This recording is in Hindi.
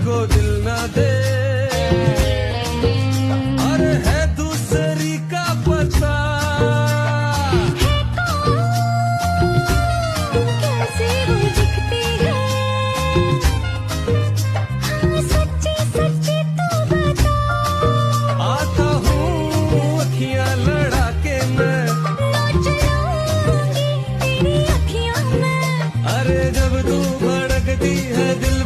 को दिल ना दे, अरे है दूसरी का पता। कैसे वो दिखती है, हाँ सच्ची सच्ची तू बता। आता हूँ अखियाँ लड़ा के मैं, नाच लूंगी तेरी अखियों में। अरे जब तू भड़कती है दिल